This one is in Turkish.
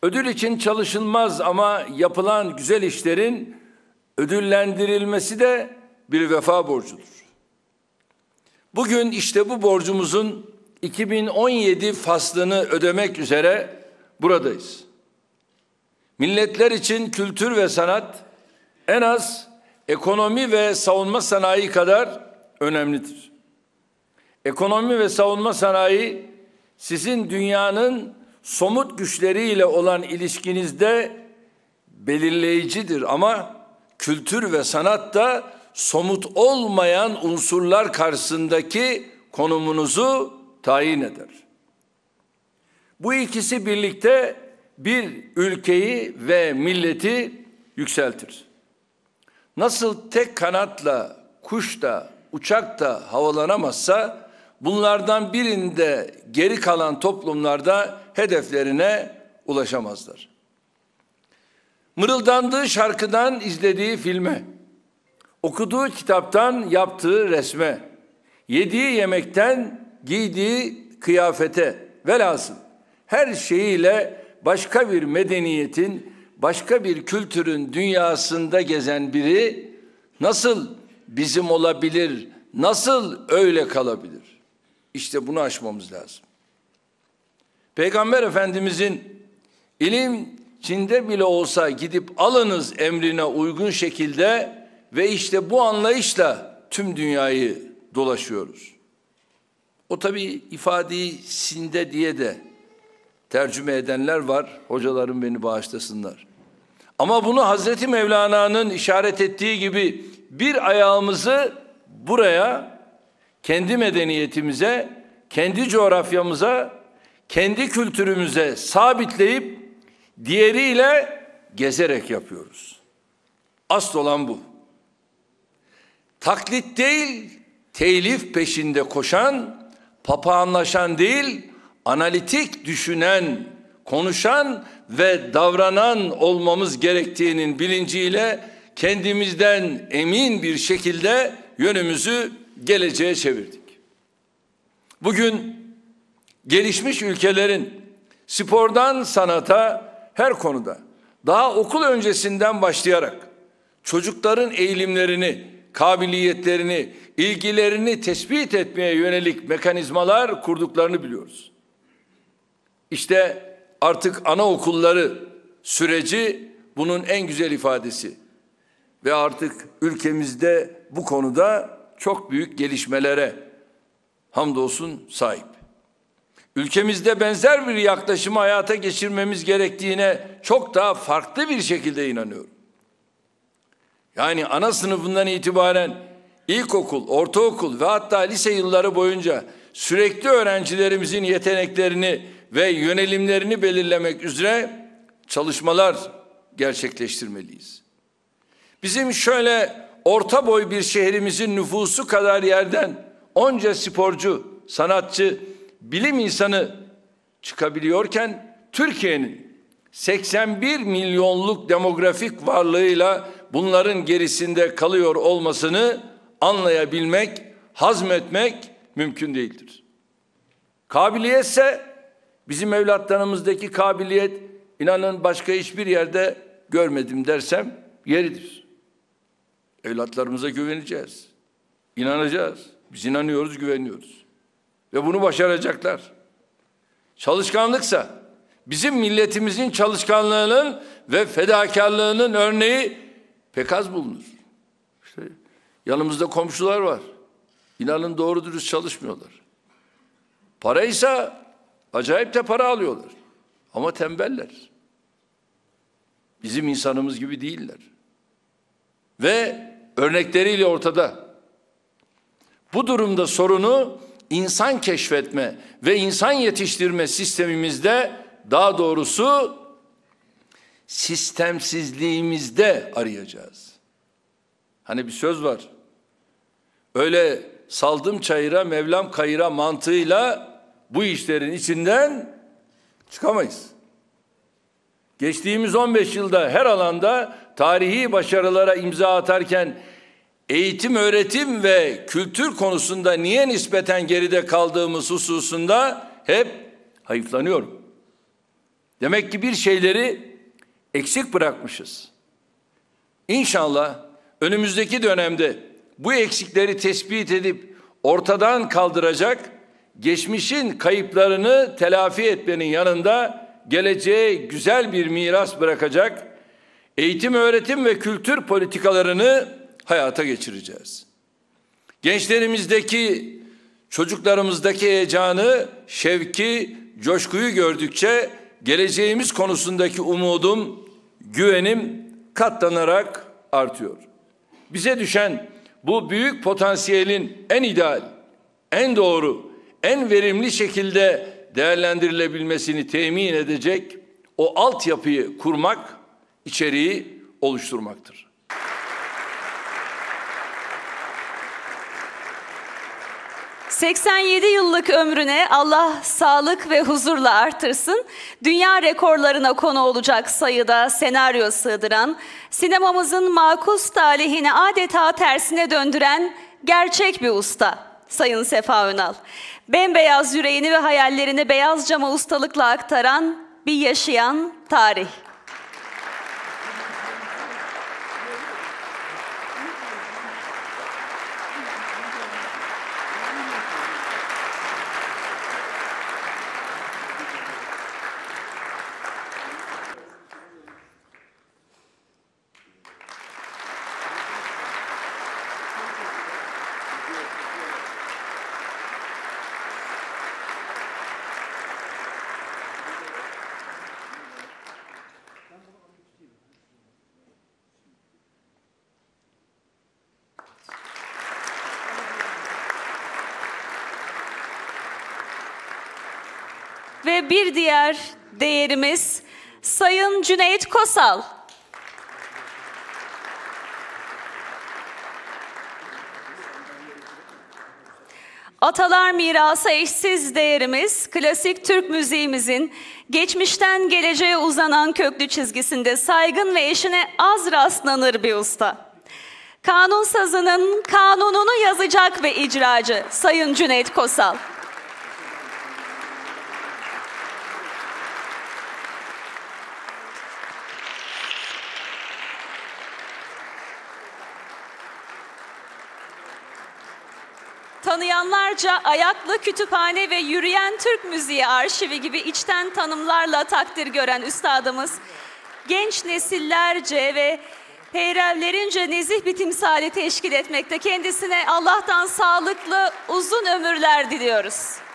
Ödül için çalışılmaz ama yapılan güzel işlerin ödüllendirilmesi de bir vefa borcudur. Bugün işte bu borcumuzun 2017 faslını ödemek üzere buradayız. Milletler için kültür ve sanat en az ekonomi ve savunma sanayi kadar önemlidir. Ekonomi ve savunma sanayi sizin dünyanın somut güçleriyle olan ilişkinizde belirleyicidir ama kültür ve sanat da somut olmayan unsurlar karşısındaki konumunuzu tayin eder. Bu ikisi birlikte bir ülkeyi ve milleti yükseltir. Nasıl tek kanatla kuş da uçak da havalanamazsa bunlardan birinde geri kalan toplumlarda hedeflerine ulaşamazlar. Mırıldandığı şarkıdan izlediği filme, okuduğu kitaptan yaptığı resme, yediği yemekten giydiği kıyafete, velhasıl her şeyiyle başka bir medeniyetin, başka bir kültürün dünyasında gezen biri nasıl bizim olabilir, nasıl öyle kalabilir? İşte bunu aşmamız lazım. Peygamber Efendimizin ilim Çin'de bile olsa gidip alınız emrine uygun şekilde ve işte bu anlayışla tüm dünyayı dolaşıyoruz. O tabii ifadeyi Sinde diye de tercüme edenler var. Hocalarım beni bağışlasınlar. Ama bunu Hazreti Mevlana'nın işaret ettiği gibi bir ayağımızı buraya, kendi medeniyetimize, kendi coğrafyamıza, kendi kültürümüze sabitleyip diğeriyle gezerek yapıyoruz. Asıl olan bu. Taklit değil, telif peşinde koşan, papağanlaşan değil, analitik düşünen, konuşan ve davranan olmamız gerektiğinin bilinciyle kendimizden emin bir şekilde yönümüzü geleceğe çevirdik. Bugün gelişmiş ülkelerin spordan sanata her konuda daha okul öncesinden başlayarak çocukların eğilimlerini, kabiliyetlerini, ilgilerini tespit etmeye yönelik mekanizmalar kurduklarını biliyoruz. İşte artık anaokulları süreci bunun en güzel ifadesi. Ve artık ülkemizde bu konuda çok büyük gelişmelere hamdolsun sahip. Ülkemizde benzer bir yaklaşımı hayata geçirmemiz gerektiğine çok daha farklı bir şekilde inanıyorum. Yani ana sınıfından itibaren ilkokul, ortaokul ve hatta lise yılları boyunca sürekli öğrencilerimizin yeteneklerini ve yönelimlerini belirlemek üzere çalışmalar gerçekleştirmeliyiz. Bizim şöyle orta boy bir şehrimizin nüfusu kadar yerden onca sporcu, sanatçı, bilim insanı çıkabiliyorken Türkiye'nin 81 milyonluk demografik varlığıyla bunların gerisinde kalıyor olmasını anlayabilmek, hazmetmek mümkün değildir. Kabiliyetse bizim evlatlarımızdaki kabiliyet inanın başka hiçbir yerde görmedim dersem yeridir. Evlatlarımıza güveneceğiz. İnanacağız. Biz inanıyoruz, güveniyoruz. Ve bunu başaracaklar. Çalışkanlıksa bizim milletimizin çalışkanlığının ve fedakarlığının örneği pek az bulunur. İşte yanımızda komşular var. İnanın doğru dürüst çalışmıyorlar. Paraysa acayip de para alıyorlar. Ama tembeller. Bizim insanımız gibi değiller. Ve örnekleriyle ortada. Bu durumda sorunu insan keşfetme ve insan yetiştirme sistemimizde, daha doğrusu sistemsizliğimizde arayacağız. Hani bir söz var. Öyle saldım çayıra, Mevlam kayıra mantığıyla bu işlerin içinden çıkamayız. Geçtiğimiz 15 yılda her alanda tarihi başarılara imza atarken eğitim, öğretim ve kültür konusunda niye nispeten geride kaldığımız hususunda hep hayıflanıyorum. Demek ki bir şeyleri eksik bırakmışız. İnşallah önümüzdeki dönemde bu eksikleri tespit edip ortadan kaldıracak, geçmişin kayıplarını telafi etmenin yanında geleceğe güzel bir miras bırakacak eğitim, öğretim ve kültür politikalarını hayata geçireceğiz. Gençlerimizdeki, çocuklarımızdaki heyecanı, şevki, coşkuyu gördükçe geleceğimiz konusundaki umudum, güvenim katlanarak artıyor. Bize düşen bu büyük potansiyelin en ideal, en doğru, en verimli şekilde değerlendirilebilmesini temin edecek o altyapıyı kurmak, içeriği oluşturmaktır. ...87 yıllık ömrüne Allah sağlık ve huzurla artırsın. Dünya rekorlarına konu olacak sayıda senaryo sığdıran, sinemamızın makus talihini adeta tersine döndüren gerçek bir usta Sayın Sefa Önal. Bembeyaz yüreğini ve hayallerini beyaz cama ustalıkla aktaran bir yaşayan tarih. Ve bir diğer değerimiz Sayın Cüneyt Kosal. Atalar mirası eşsiz değerimiz, klasik Türk müziğimizin geçmişten geleceğe uzanan köklü çizgisinde saygın ve eşine az rastlanır bir usta. Kanun sazının kanununu yazacak ve icracı Sayın Cüneyt Kosal. Tanıyanlarca ayaklı kütüphane ve yürüyen Türk müziği arşivi gibi içten tanımlarla takdir gören üstadımız, genç nesillerce ve peyrevlerince nezih bir timsali teşkil etmekte. Kendisine Allah'tan sağlıklı uzun ömürler diliyoruz.